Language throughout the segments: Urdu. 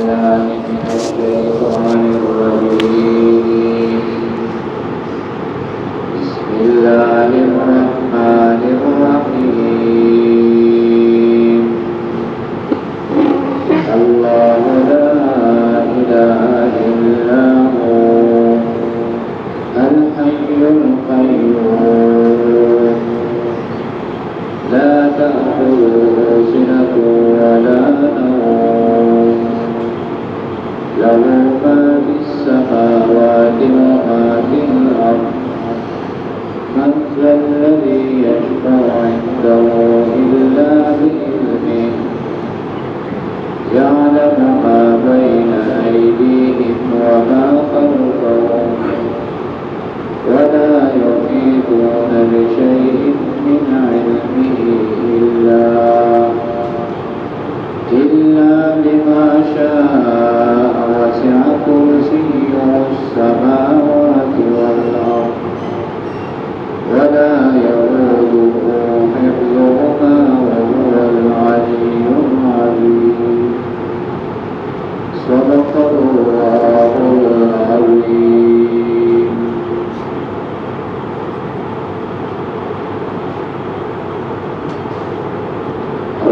بالله من الشيطان الرجيم. بسم الله الرحمن الرحيم. الله لا إله إلا هو الحي القيوم لا تأخذه سنة ولا نوم له ما في السماوات وما في الأرض من ذا الذي يشفع عنده إلا بإذنه يعلم ما بين أيديهم وما خلفهم ولا يحيطون بشيء من علمه إلا بما شاء وسع كرسيه السماوات والأرض ولا يؤوده حفظهما وهو العلي العظيم. صدق الله العظيم.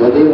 jadi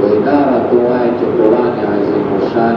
وإدارة واجه قرآن عظيم الشان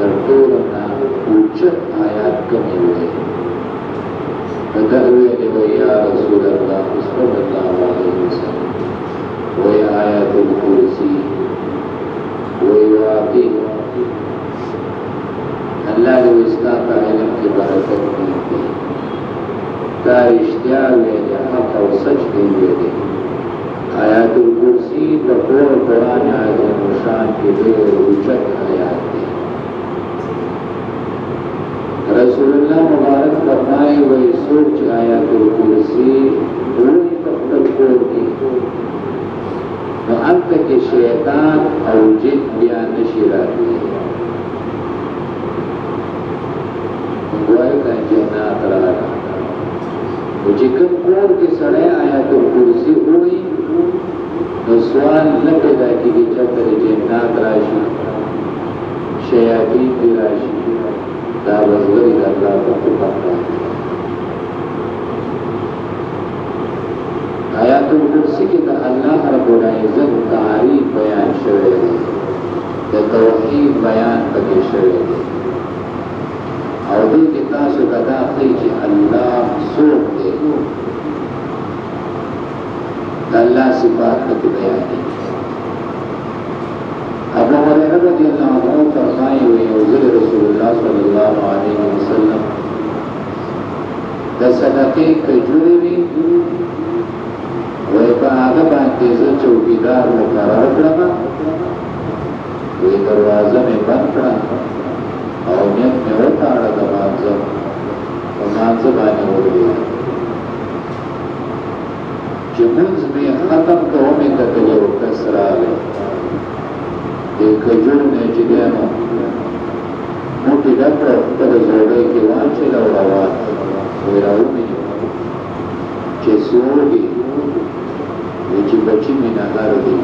درطولنا اوچت آیات کمی ہوئے بدأوئے لے یا رسول اللہ صلی اللہ علیہ وسلم وی آیات الکرسی وی واقعی اللہ نے اسلام کا علم کی برکت کی تھی تا اشتیار لے حق و سچ دی لے آیات الکرسی بطور قرآن عظیم الشان کی دیر اوچت آیات دی رسول اللہ مبارک فرمائے وہی سوچ آیات الکرسی وہی تفکر کی نو انت کے شیطان او جن بیا نشیراتی گوئے کا جنات رہا مجھے کم کور کے سڑے آیات الکرسی ہوئی نو سوال نہ پیدا کی کہ چتر جنات راشی شیاطین بھی راشی دا وزغری دا اللہ کو پکتا آیات الکرسی کی دا اللہ رب العزت تعریف بیان شوئے دا توحید بیان پکے شوئے اور دی کی تاسو کدا خیچ اللہ سوک دے اللہ صفات کو بیانی ابو ہریرہ رضی اللہ عنہ فرمائے ہوئے حضور رسول اللہ صلی اللہ علیہ وسلم دا صدقے کجوری بھی وی پا آگا باندے زا چوکیدار مقرر کرما وی دروازہ میں بند کرا اور نیت میں وطاڑا دا مانزا و مانزا بانے ہو گیا جمونز میں ختم تو ہمیں تکلو کسرا لے ایک کجور نے جدیانو موٹی ڈکڑا پر زوڑے کی وانچے لوڑا وان ویراو میں چے سوڑی ویچی بچی میں نگر دی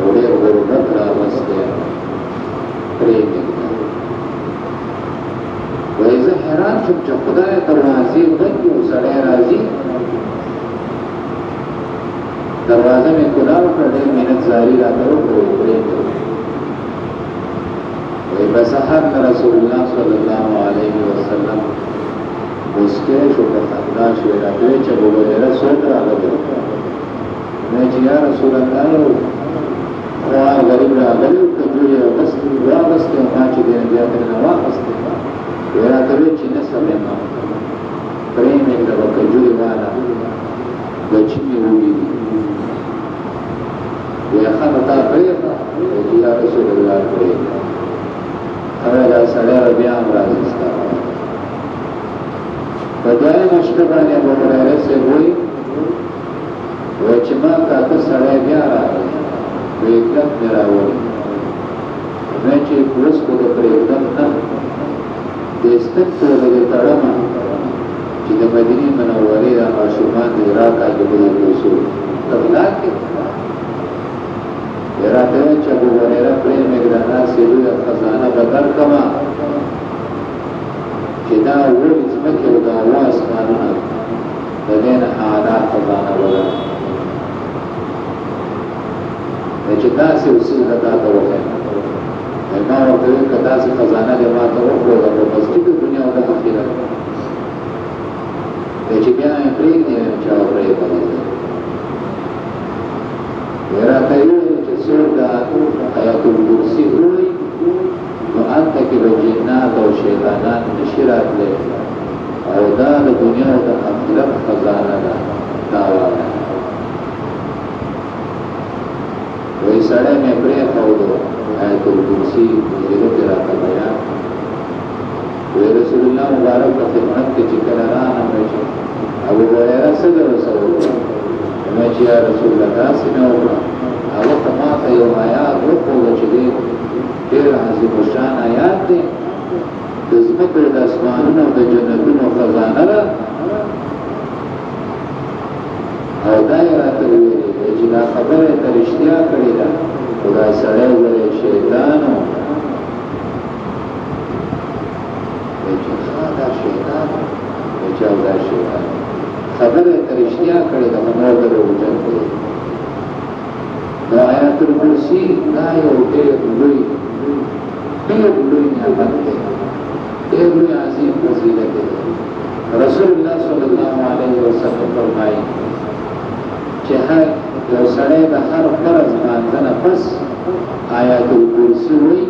اوڑے غربت را بستے پریم نگتا ویزا حیران چک چا خدا دروازی بندی و سڑے رازی دروازہ میں کلاو کردے محنت زاری را کرو پریم وی بسحر رسول اللہ صلی اللہ علیہ وسلم مسکے شو بخندہ شویرہ دوی چا بولیرہ سوک را لگو میں چی یا رسول اللہ خواه غریب را غریب کجوری بستی واغستے ماچی دین بیاتر نواغستے ویرہ دوی چی نسل امام پریم ایک لبا کجوری وانا بچی میں ہوگی دی وی خانتا پریتا وی یا رسول اللہ پریتا اولا سڑے و بیام رازستا مشکبانی ابو هریره سے ہوئی وچما کاته سړی بیا راغی ویګلت مې راوړی مې چې اوس په دې پرېږدم نه د ستن پورې تړمه چې د مدینې منورې د ماشومان د راکا کې به وسو تبلاک کې راته چې ابو هريره پرې مې ګرځا سیلو خزانه بدل کما چې دا ورې ځمکه او دا واس قانونه د دې نه حالات خزانه بدل چې تاسو اصول دا ته وکړئ ما ورته که تاسو خزانه دې ما ته وکړو د مسجد دنیا او د آخرت چې بیا یې پرېږدي چې اورې کوي راته یې چې څوک د آیات الکرسي وایي نو هلته کې به جنات او شیطانان نشي راتلی او دا د دنیا او د آخرت خزانه ده دا وایي وی سړی مې پرېښودو آیت الکرسي زیرو کې راته بیان وی رسول الله مبارک په خدمت کې چې کله راغلم چې ابو هريره څه ورسره وکړه مې چې یا رسول الله داسې مې وکړه هغه ته ماته یو آیات وښوده چې دی ډېر عظیم الشان آیات دی د ځمکو د اسمانونو د جنتونو خزانه ده او دا یې راته وویلې چې دا خبره یې ته رښتیا کړې ده خو دا سړی ویلی شیطان و وایي چې دا شیطان وایي چې او دا شیطان خبره یې ته رښتیا کړې ده خو نور دروغجن دی نو آیات الکرسي دا یو ډېر لوی نعمت دی ډېر لوی عظیم فضیلت دی رسول الله صلی الله علیه وسلم فرمایي چې هر یو سړی د هر فرض مانځه نه پس آیات الکرسي وایي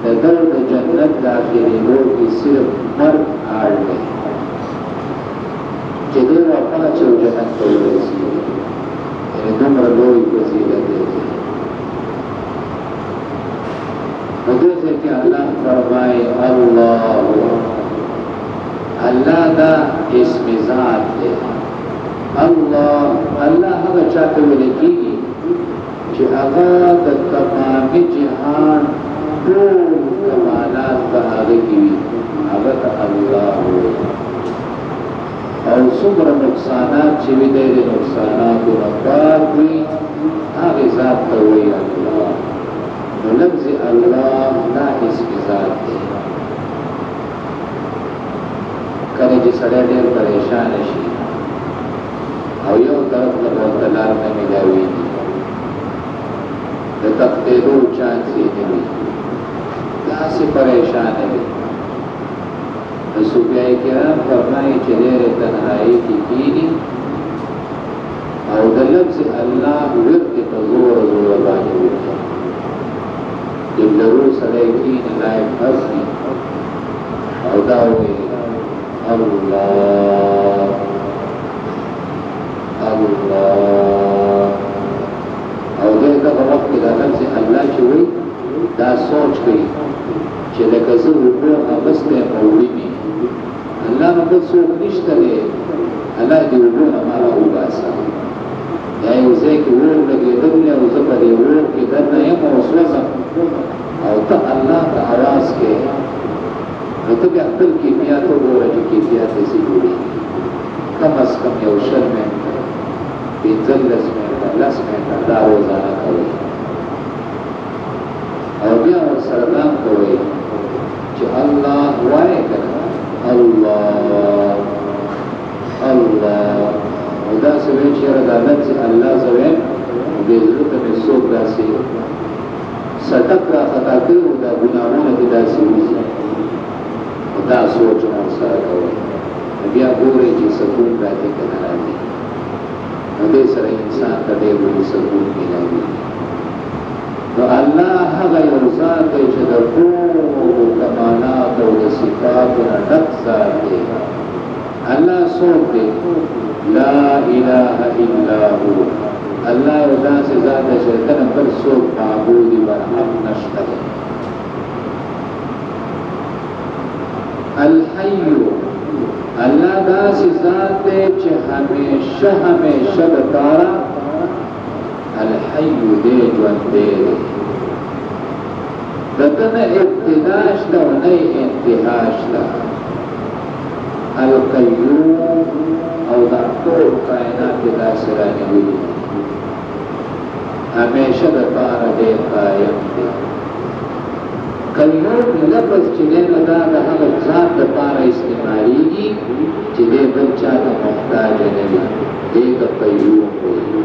د ده د جنت داخلېدو کې صرف مرګ اړ دی چې دی واقعه چې جنت ته ورسېږي یعنې دومره لوی فضیلت دی نو دې ځای کې الله فرمایي الله دا اسم ذات دی الله هغه چاته ویل کېږي چې هغه د تمامي جهان ټول کمالات په هغه کې وي هغه ته الله وایي او څومره نقصانات چې وي دی د نقصاناتو نه پاک وي هغې ذات ته وایي الله نو لفظ الله دا اسم ذات دی کله چې سړی ډېر پریشانه شي او یو طرف له ورته لار نه میلاوېږي د تښتېدو چانس یې نه وي داسې پریشانه وي نو صوفیای کرام فرمایي چې ډېرې تنهایي کې کښېني او د لفظ الله ورد په زوره باندې وکړي دلرو سړی کښېني لایق اصلي او دا وایي الله او دې دغه وخت کې دا لفظ الله چې وایي دا سوچ کوي چې لکه زه اوبه اغوستی یم او وړي الله نه بل څوک نشته دی الله دې اوبو نه ما راوباسه یا یو ځای کې اور لګېدلی او زه په دې اور کې دننه یم او سوځم او ته الله ته اواز کوې نو ته بیا خپل کیفیت وګوره چې کیفیت داسې جوړېږي کم از کم یو شل منټه پنځلس منټه لس منټه دا روزانه کوئ او بیا ورسره دام کوئ چې الله وایې که نه الله او داسې وایي چې یاره دا لفظ الله زه وایم دې زړه ته مې څوک داسې سټک راخطا کوي او دا ګناهونه دې داسې وځي دا سوچ مو سره کوئ بیا ګورئ چې سکون راځي که نه راځي نو دې سره انسان ته ډېر لوی سکون میلاوي نو الله هغه یو ذات دی چې د ټولو کمالات او د صفاتو نه ډک ذات دی الله څوک دی لا اله الا هو الله یو داسې ذات دی چې ته نه بل څوک معبود برحق نشته دی الحي الله داسې ذات دی چې همیشه دپاره الحی دی، ژوندی دی، د ده نه ابتدا شته او نه انتها شته. القیوم او دا ټول کائنات یې داسې رانیولي، همیشه دپاره دی قایم دی. قیوم لفظ چې دی نو دا د هغه ذات دپاره استعمالیږي چې دی بل چا ته محتاج نه وي، دی ته قیوم وایي.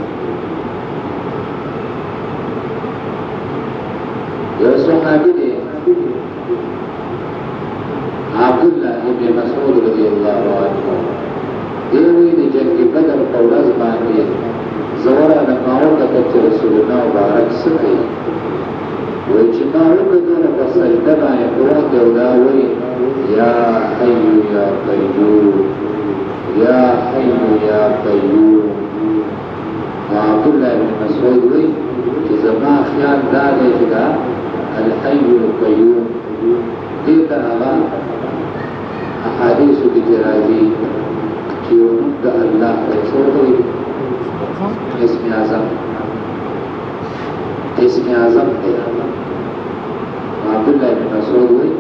یو صحابي دی عبدالله ابن مسعود رضی الله عنه، دی وایي د جنګ بدر په ورځ باندې زه ورغلم، ما وکتل چې رسول الله مبارک څه کوي. وایي چې ما وکتل په سجده باندې پروت دی او دا وایي یا حی یا قیوم، یا حی یا قیوم. عبدالله ابن مسعود وایي چې زما خیال دا دی چې دا الحی القیوم دې ته هغه احادیثو کې چې راځي چې یو نوم د الله دی، څه ورته وایي؟ اسم اعظم، اسم اعظم دی. عبدالله بن مسعود وایي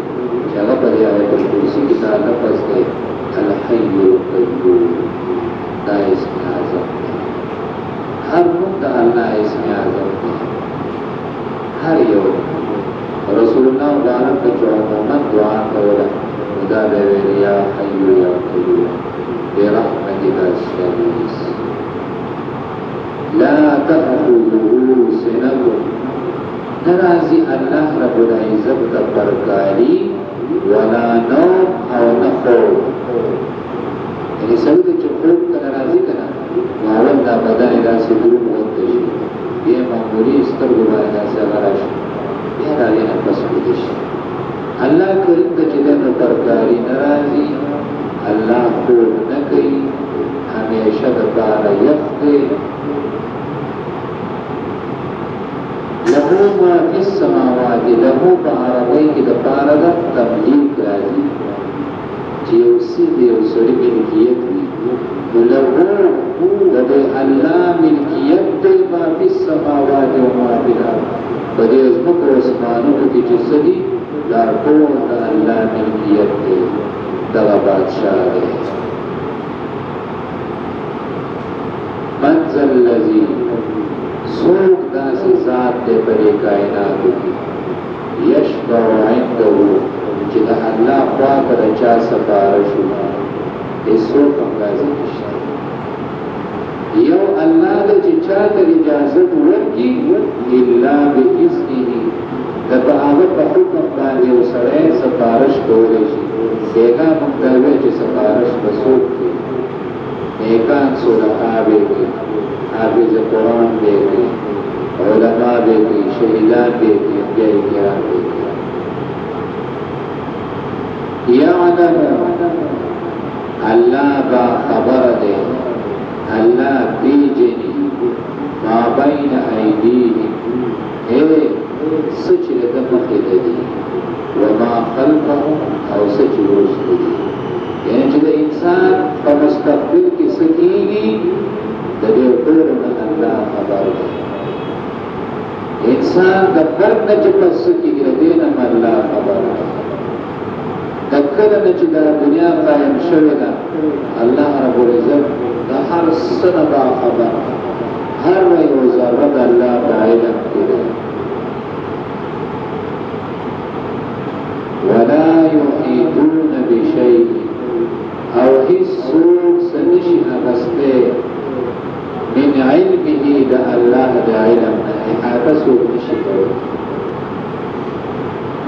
چې هغه په دې آیت الکرسي کې دا لفظ دی الحی القیوم، دا اسم اعظم دی. هر نوم د الله اسم اعظم دی، هر یو. رسول الله مبارک ته چې عموما دعا کوله نو دا به یې ویل یا حی یا قیوم برحمتک استغیث لا تأخذه سنة، نرازی اللہ رب العزت تا پرکاری ولا نوم او نخوب. یعنی سوید چه خوب تا نرازی کنا ماول دا بدن دا سی دروم غدشی، یہ معمولی استرگو باید دا سی غراشی، یہ دا لینا پس بدشی. اللہ کریم دا چه دن پرکاری نرازی، اللہ خوب نکی، ہمیشہ دا پارا یختے. لہو ما فی السماوات، لہو پا عربی کی دپارا دا تملیک رازی چی یو سید یو سڑی ملکیت دی، لہو دے اللہ ملکیت دے ما فی السماوات و ما فی الارض، بدے ازمک و اسمانوں کی جسدی دا کون دا اللہ ملکیت دے، دا بادشاہ دے. منزل لذی سوک داسی ذات دے بڑے کائناتو کی یشبع عندہو چی دا اللہ خواہ پر اچا سفارشو اس سوک انگازی کشتا یو اللہ دا چی چاہتا اجازت ورکی اللہ بی اذنی دا با آغا پا حکم باندے و سرائے سفارش کولیشی دیگا مقدوے چی سفارش بسوک کی نیکان صلحاء بے کی حافظ قرآن دے گئی، علماء دے گئی، شہیدان دے گئی، انبیاء کرام دے گئی. یعلم اللہ با خبر دے، اللہ بیجنی ما بین ایدیہم اے سچ لکم خددی وما خلقهم او سچ روشت دی. یعنی چی دا انسان پا مستقبل کی سکیگی دا دے پورنا اللہ خبر دے. انسان دا مرد نچ پس سکیگی دا دینم اللہ خبر دے. دا کل نچ دا دنیا قائم شویدا اللہ رب العزت دا ہر سن با خبر ہر رئی و ذرد اللہ با علم کی دے. ولا یحیطون بشیء او هیڅ څوک څه نشي اخیستی من علمه د الله د علم نه احاطه څوک نشي کولی.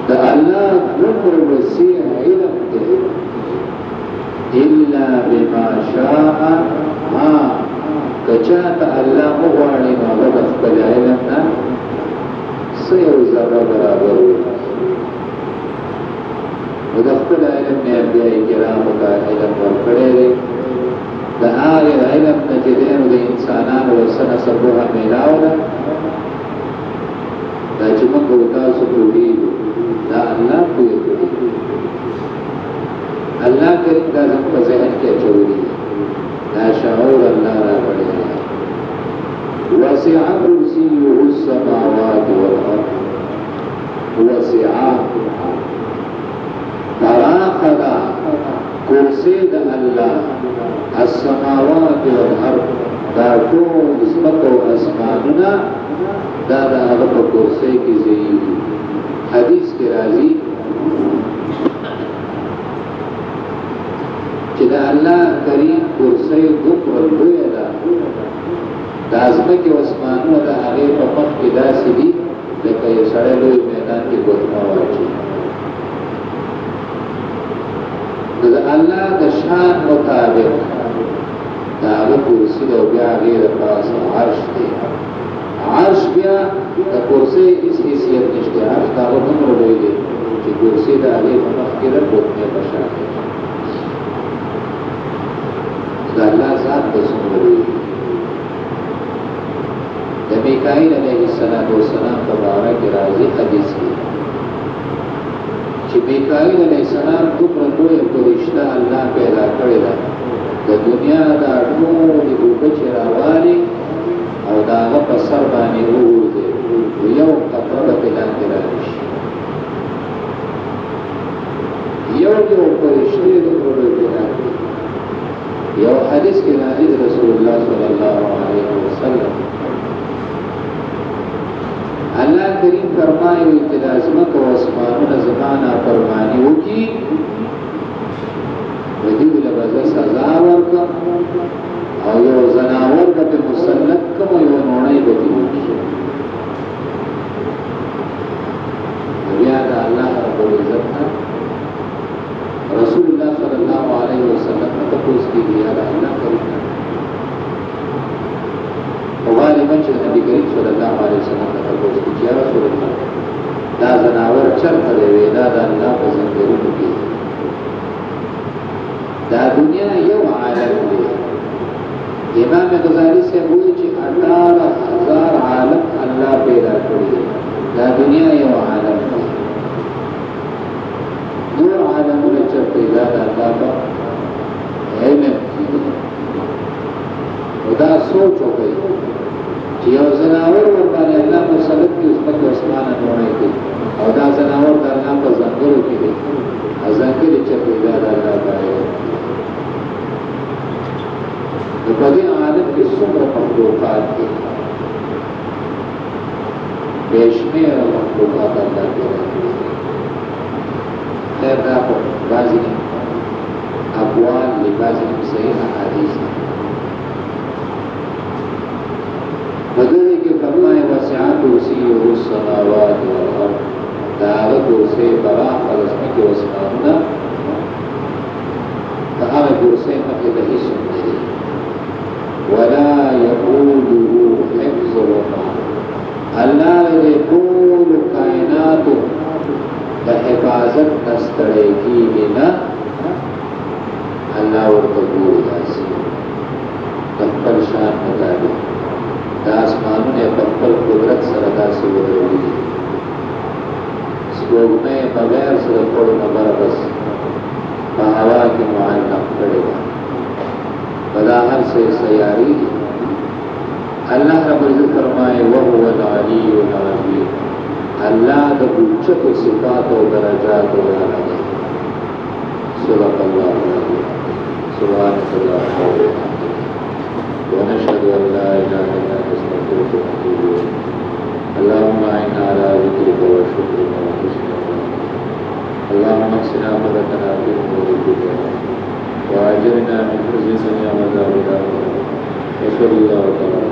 د الله دومره وسیع علم دی الا بما شاء، ها که چاته الله وغواړي نو هغه د خپل علم نه څه یو ذره برابر وي. و دا خپل علم نے انبیاء کرامو کا علم ورکڑے دے، دا آغی علم نجدین دا انسانان و سنہ سبوها میلاو دا دا چمک و تاسو پوڑی دا اللہ کوئی کری. اللہ اللہ کریم دا زم په ذهن کې اچولی دا شعور الله را وړي وسع کرسیه السماوات والارض وسع فراخدا کرسی دا اللہ السماوات والارض دا ټول ځمکه او اسمانونه دا د هغه په کرسی کې ځای حدیث کې راځي چې دا الله کریم کرسی دومره لویه ده دا ځمکې او اسمانونه د هغې په مخ کې داسې دي لکه یو سړی لوی میدان کې ګوتمه واچوي د الله د شان مطابق دا هغه کرسي ده او بیا هغې دپاسه عرش دی عرش بیا د کرسۍ هېڅ حیثیت نشته عرش د هغه دومره لوی دی چې کرسي د هغې په مخ کې ده ګوتمې په شان دی د الله ذات به څومره لوی دی د میکائیل علیه السلام په باره کې راځي حدیث کې چې میکائیل علیه السلام دومره لویه فرشته الله پیدا کړې ده د دنیا دا ټولې اوبه چې راوالي او د هغه په سر باندې وغورځي یو قطره به پرې لاندې راشي یو فرشتې دومره لوی پیدا کړي یو حدیث کې راځي د رسول الله صلی الله علیه وسلم اللہ کریم فرمائے کہ لازمک و اسمانون زمانہ فرمانی ہوکی ودیو لبزا سزا ورکا او یو زناور کا پہ مسلط کم یو نوڑائی بدی ہوکی بیاد اللہ رب العزت رسول اللہ صلی اللہ علیہ وسلم تقوز کی بیاد اللہ کریم غالبا چې نبی کریم صلی الله علیه وسلم ته تاسو چې یا رسول الله دا زناور چرته دی دا د الله په ځنګلونو کې دا دنیا یو عالم دی امام غزالی سے وایي چې 18000 عالم الله پیدا کړی دا دنیا یو عالم دی نور عالمونه چرته دا د الله په علم ودا سوچ وکړي چې یو زناور ورباندې الله مسلط کې اوس په اسمانه نوړی دی او دا زناور د الله په ځنګلو کې دی ځنګلې چې پیدا د الله باندې نو په دې عالم کې څومره مخلوقات دي بې شمېره مخلوقات الله پیدا کړي خیر دا خو بعضې اقوال دي بعضې صحیح احادیث دي بدلی کے فرمائے وسع کرسیہ السماوات والارض دا هغه کرسی پراخ رسمي کې وسمانونه دا هغه کرسی مخې ته هیڅ نه دی ولا يؤوده حفظهما الله دې ټول کائناتو د حفاظت نه ستړی کېږي نه الله ورته ګوري داسې د خپل شان مطابق دا اسمانونه په خپل قدرت سره داسې ودرولي دي سپوږمۍ بغیر سره پړو نه بره بس په هوا کې معلق کړې ده په دا هر څه سیارې دي الله رب العزت فرمایي وهو العلي العظیم الله د اوچتو صفاتو او درجاتو والا دی صدق الله العظیم سبحانك اللهم وبحمدك ونشهد ان لا اله الا انت نستغفرك ونتوب اليك اللهم اعنا على ذكرك وشكرك وحسن عبادتك اللهم اكسنا عبادتنا في امور الدنيا واجرنا من خزي الدنيا وعذاب الاخره وصلى الله تعالى